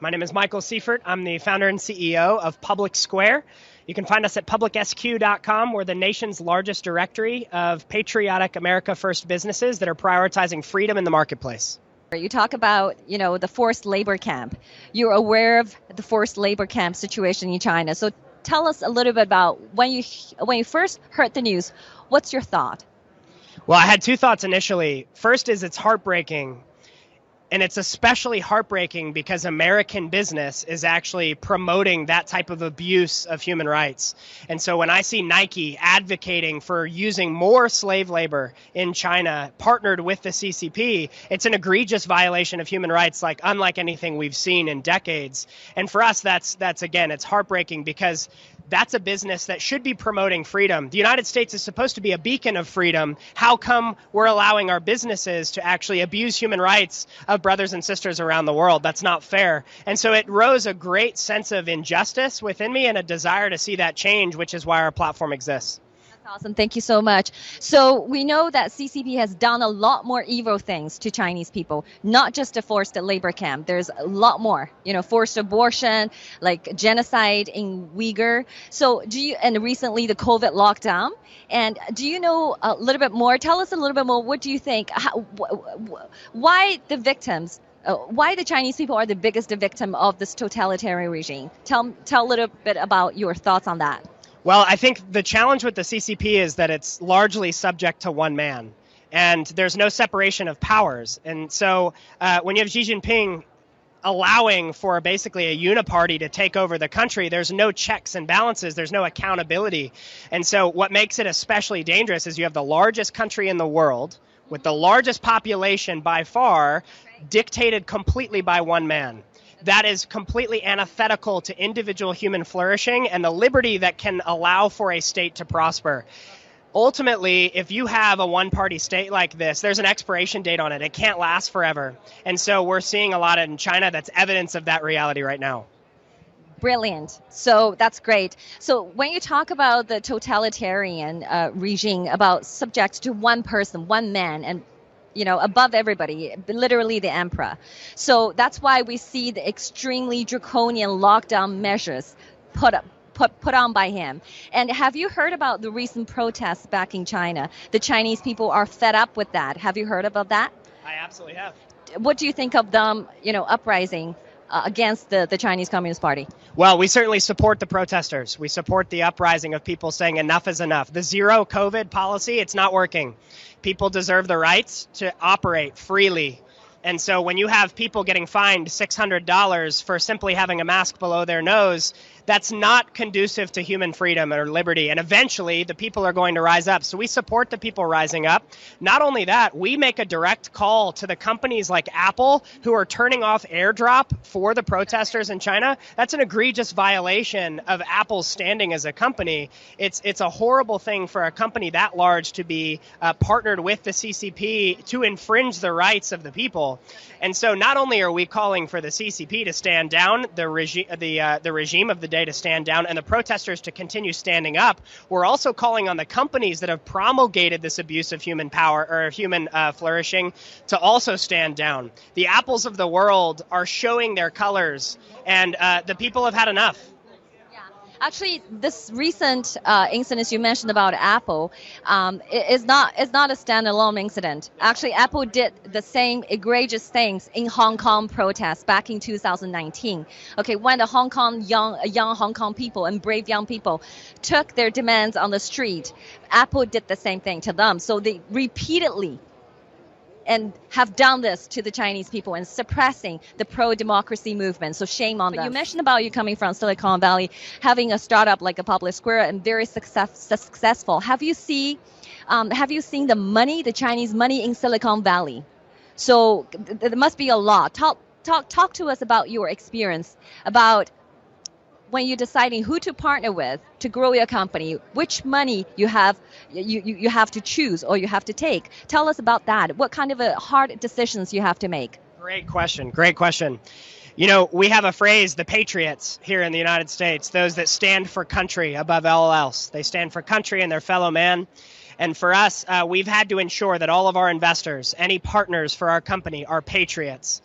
My name is Michael Seifert. I'm the founder and CEO of Public Square. You can find us at publicsq.com. We're the nation's largest directory of patriotic America First businesses that are prioritizing freedom in the marketplace. You talk about, the forced labor camp. You're aware of the forced labor camp situation in China. So tell us a little bit about when you first heard the news, what's your thought? Well, I had two thoughts initially. First is it's heartbreaking. And it's especially heartbreaking because American business is actually promoting that type of abuse of human rights. And so when I see Nike advocating for using more slave labor in China, partnered with the CCP, it's an egregious violation of human rights, unlike anything we've seen in decades. And for us, that's again, it's heartbreaking because that's a business that should be promoting freedom. The United States is supposed to be a beacon of freedom. How come we're allowing our businesses to actually abuse human rights of brothers and sisters around the world? That's not fair. And so it rose a great sense of injustice within me and a desire to see that change, which is why our platform exists. Awesome. Thank you so much. So we know that CCP has done a lot more evil things to Chinese people, not just a forced labor camp. There's a lot more, forced abortion, like genocide in Uyghur. So and recently the COVID lockdown. And do you know a little bit more? Tell us a little bit more. What do you think? Why the victims? Why the Chinese people are the biggest victim of this totalitarian regime? Tell a little bit about your thoughts on that. Well, I think the challenge with the CCP is that it's largely subject to one man, and there's no separation of powers. And so when you have Xi Jinping allowing for basically a uniparty to take over the country, there's no checks and balances, there's no accountability. And so what makes it especially dangerous is you have the largest country in the world with the largest population by far dictated completely by one man. That is completely antithetical to individual human flourishing and the liberty that can allow for a state to prosper. Ultimately, if you have a one-party state like this, there's an expiration date on it. It can't last forever. And so we're seeing a lot in China that's evidence of that reality right now. Brilliant. So that's great. So when you talk about the totalitarian regime, about subject to one person, one man, and above everybody, literally the emperor. So that's why we see the extremely draconian lockdown measures put on by him. And have you heard about the recent protests back in China? The Chinese people are fed up with that. Have you heard about that? I absolutely have. What do you think of them, uprising against the Chinese Communist Party? Well, we certainly support the protesters. We support the uprising of people saying enough is enough. The zero COVID policy, it's not working. People deserve the rights to operate freely. And so when you have people getting fined $600 for simply having a mask below their nose, that's not conducive to human freedom or liberty. And eventually, the people are going to rise up. So we support the people rising up. Not only that, we make a direct call to the companies like Apple who are turning off AirDrop for the protesters in China. That's an egregious violation of Apple's standing as a company. It's a horrible thing for a company that large to be partnered with the CCP to infringe the rights of the people. And so not only are we calling for the CCP to stand down, the regime of the day to stand down, and the protesters to continue standing up, we're also calling on the companies that have promulgated this abuse of human power or human flourishing to also stand down. The Apples of the world are showing their colors, and the people have had enough. Actually, this recent incident you mentioned about Apple is not a standalone incident. Actually, Apple did the same egregious things in Hong Kong protests back in 2019. Okay, when the young Hong Kong people and brave young people took their demands on the street, Apple did the same thing to them. So they repeatedly and have done this to the Chinese people and suppressing the pro-democracy movement. So shame on them. You mentioned about you coming from Silicon Valley, having a startup like a Public Square and very successful. Have you seen the money, the Chinese money in Silicon Valley? So there must be a lot. Talk to us about your experience, about when you're deciding who to partner with to grow your company, which money you have to choose or you have to take. Tell us about that. What kind of hard decisions you have to make? Great question. We have a phrase, the patriots here in the United States, those that stand for country above all else. They stand for country and their fellow man. And for us, we've had to ensure that all of our investors, any partners for our company, are patriots.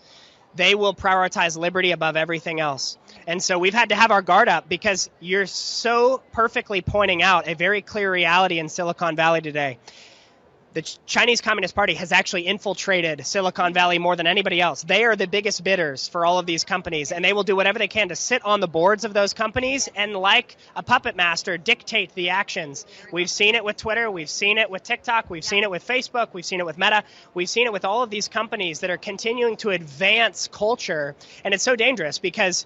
they will prioritize liberty above everything else. And so we've had to have our guard up because you're so perfectly pointing out a very clear reality in Silicon Valley today. The Chinese Communist Party has actually infiltrated Silicon Valley more than anybody else. They are the biggest bidders for all of these companies, and they will do whatever they can to sit on the boards of those companies and, like a puppet master, dictate the actions. We've seen it with Twitter. We've seen it with TikTok. We've seen it with Facebook. We've seen it with Meta. We've seen it with all of these companies that are continuing to advance culture, and it's so dangerous because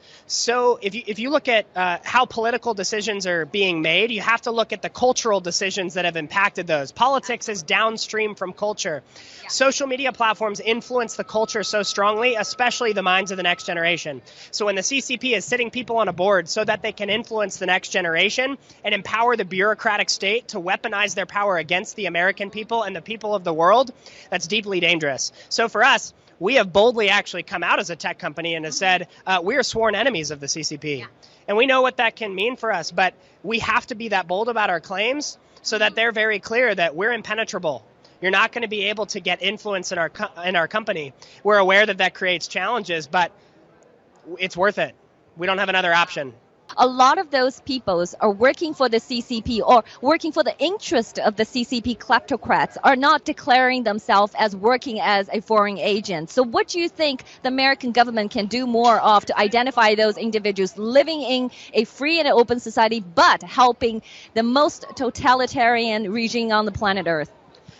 if you look at how political decisions are being made, you have to look at the cultural decisions that have impacted those. Politics is downstream from culture. Social media platforms influence the culture so strongly, especially the minds of the next generation. So when the CCP is sitting people on a board so that they can influence the next generation and empower the bureaucratic state to weaponize their power against the American people and the people of the world, that's deeply dangerous. So for us, we have boldly actually come out as a tech company and have said, we are sworn enemies of the CCP. And we know what that can mean for us, but we have to be that bold about our claims so that they're very clear that we're impenetrable. You're not going to be able to get influence in our company. We're aware that that creates challenges, but it's worth it. We don't have another option. A lot of those peoples are working for the CCP or working for the interest of the CCP kleptocrats are not declaring themselves as working as a foreign agent. So what do you think the American government can do more of to identify those individuals living in a free and open society but helping the most totalitarian regime on the planet Earth?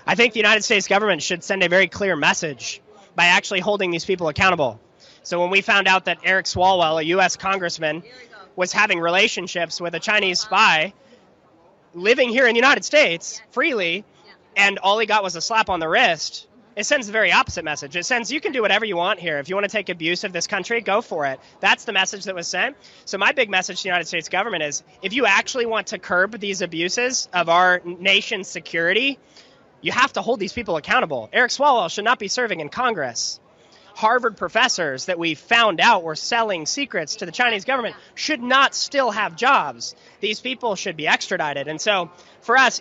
I think the United States government should send a very clear message by actually holding these people accountable. So when we found out that Eric Swalwell, a U.S. congressman, was having relationships with a Chinese spy living here in the United States freely, and all he got was a slap on the wrist, it sends the very opposite message. It sends, you can do whatever you want here. If you want to take abuse of this country, go for it. That's the message that was sent. So my big message to the United States government is, if you actually want to curb these abuses of our nation's security, you have to hold these people accountable. Eric Swalwell should not be serving in Congress. Harvard professors that we found out were selling secrets to the Chinese government should not still have jobs. These people should be extradited. And so for us,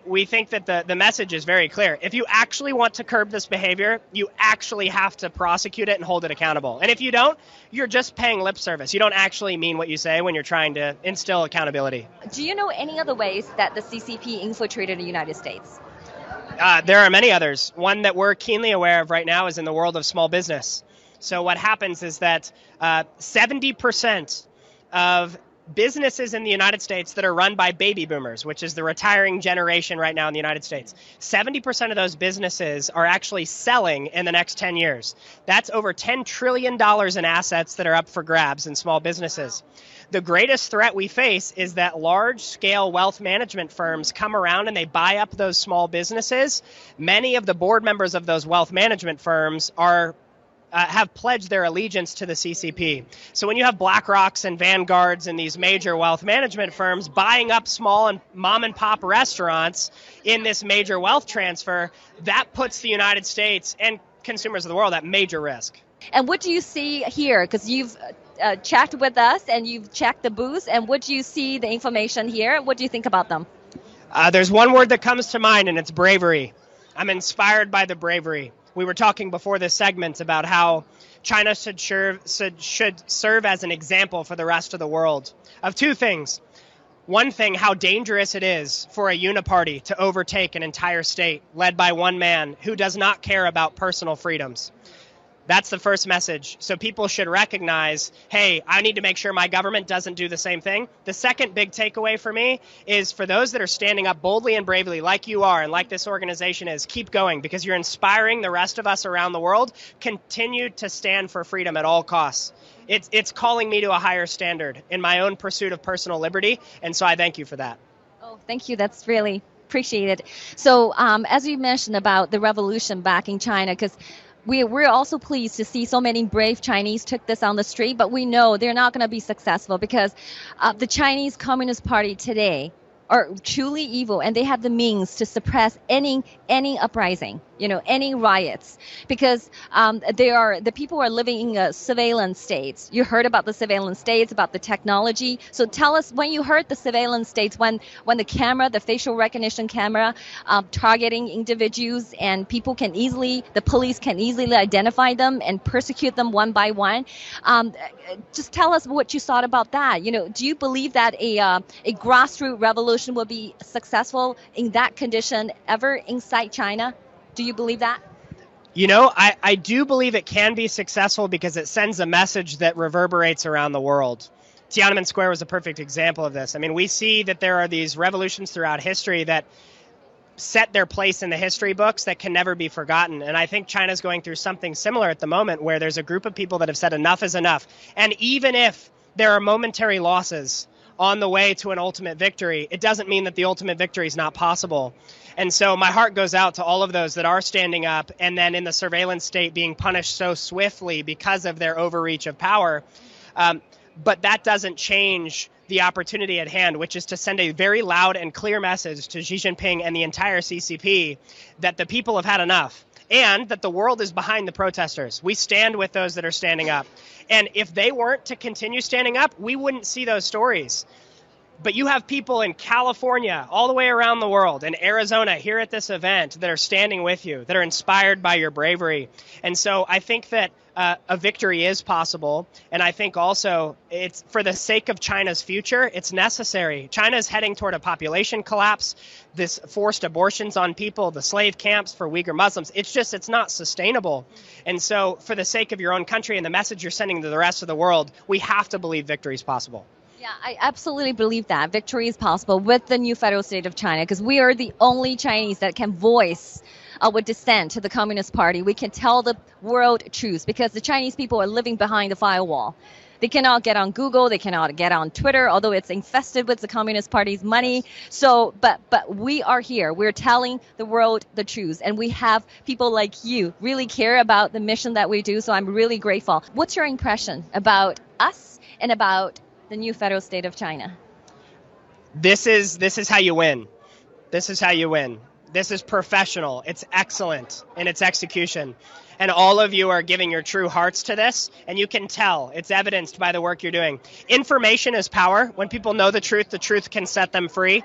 we think that the message is very clear. If you actually want to curb this behavior, you actually have to prosecute it and hold it accountable. And if you don't, you're just paying lip service. You don't actually mean what you say when you're trying to instill accountability. Do you know any other ways that the CCP infiltrated the United States? There are many others. One that we're keenly aware of right now is in the world of small business. So what happens is that 70% of businesses in the United States that are run by baby boomers, which is the retiring generation right now in the United States, 70% of those businesses are actually selling in the next 10 years. That's over $10 trillion in assets that are up for grabs in small businesses. The greatest threat we face is that large-scale wealth management firms come around and they buy up those small businesses. Many of the board members of those wealth management firms have pledged their allegiance to the CCP. So when you have BlackRocks and Vanguards and these major wealth management firms buying up small and mom-and-pop restaurants in this major wealth transfer, that puts the United States and consumers of the world at major risk. And what do you see here? Because you've checked with us and you've checked the booths, and what do you see the information here? What do you think about them? There's one word that comes to mind, and it's bravery. I'm inspired by the bravery. We were talking before this segment about how China should serve as an example for the rest of the world of two things. One thing, how dangerous it is for a uniparty to overtake an entire state led by one man who does not care about personal freedoms. That's the first message. So people should recognize, hey, I need to make sure my government doesn't do the same thing. The second big takeaway for me is for those that are standing up boldly and bravely like you are and like this organization is, keep going because you're inspiring the rest of us around the world. Continue to stand for freedom at all costs. It's calling me to a higher standard in my own pursuit of personal liberty, and so I thank you for that. Oh, thank you. That's really appreciated. So as you mentioned about the revolution back in China, because we're also pleased to see so many brave Chinese took this on the street, but we know they're not going to be successful because the Chinese Communist Party today are truly evil, and they have the means to suppress any uprising. any riots, because the people are living in surveillance states. You heard about the surveillance states, about the technology. So tell us, when you heard the surveillance states, when the facial recognition camera, targeting individuals, and the police can easily identify them and persecute them one by one. Just tell us what you thought about that. Do you believe that a grassroots revolution will be successful in that condition ever inside China? Do you believe that? I do believe it can be successful because it sends a message that reverberates around the world. Tiananmen Square was a perfect example of this. I mean, we see that there are these revolutions throughout history that set their place in the history books that can never be forgotten. And I think China's going through something similar at the moment, where there's a group of people that have said enough is enough. And even if there are momentary losses on the way to an ultimate victory, it doesn't mean that the ultimate victory is not possible. And so my heart goes out to all of those that are standing up and then in the surveillance state being punished so swiftly because of their overreach of power. But that doesn't change the opportunity at hand, which is to send a very loud and clear message to Xi Jinping and the entire CCP that the people have had enough, and that the world is behind the protesters. We stand with those that are standing up. And if they weren't to continue standing up, we wouldn't see those stories. But you have people in California, all the way around the world, in Arizona, here at this event, that are standing with you, that are inspired by your bravery. And so I think that a victory is possible. And I think also it's for the sake of China's future, it's necessary. China is heading toward a population collapse, this forced abortions on people, the slave camps for Uyghur Muslims. It's not sustainable. And so for the sake of your own country and the message you're sending to the rest of the world, we have to believe victory is possible. Yeah, I absolutely believe that victory is possible with the new federal state of China, because we are the only Chinese that can voice our dissent to the Communist Party. We can tell the world truth, because the Chinese people are living behind the firewall. They cannot get on Google. They cannot get on Twitter, although it's infested with the Communist Party's money. So, but we are here. We're telling the world the truth, and we have people like you really care about the mission that we do. So I'm really grateful. What's your impression about us and about the new federal state of China? This is how you win. This is how you win. This is professional. It's excellent in its execution. And all of you are giving your true hearts to this, and you can tell. It's evidenced by the work you're doing. Information is power. When people know the truth can set them free.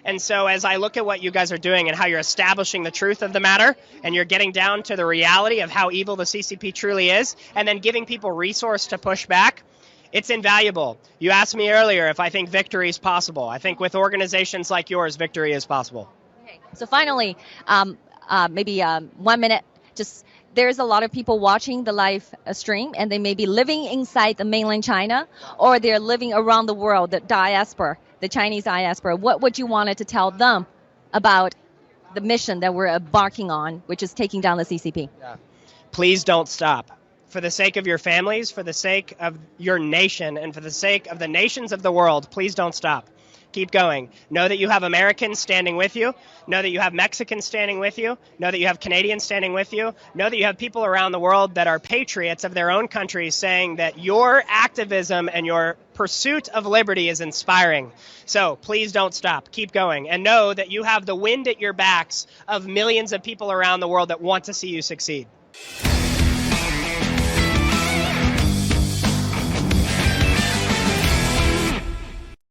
And so as I look at what you guys are doing and how you're establishing the truth of the matter, and you're getting down to the reality of how evil the CCP truly is, and then giving people resource to push back, it's invaluable. You asked me earlier if I think victory is possible. I think with organizations like yours, victory is possible. Okay. So finally, maybe 1 minute, there's a lot of people watching the live stream, and they may be living inside the mainland China, or they're living around the world, the diaspora, the Chinese diaspora. What would you want to tell them about the mission that we're embarking on, which is taking down the CCP? Yeah. Please don't stop. For the sake of your families, for the sake of your nation, and for the sake of the nations of the world, please don't stop. Keep going. Know that you have Americans standing with you. Know that you have Mexicans standing with you. Know that you have Canadians standing with you. Know that you have people around the world that are patriots of their own countries saying that your activism and your pursuit of liberty is inspiring. So please don't stop. Keep going. And know that you have the wind at your backs of millions of people around the world that want to see you succeed.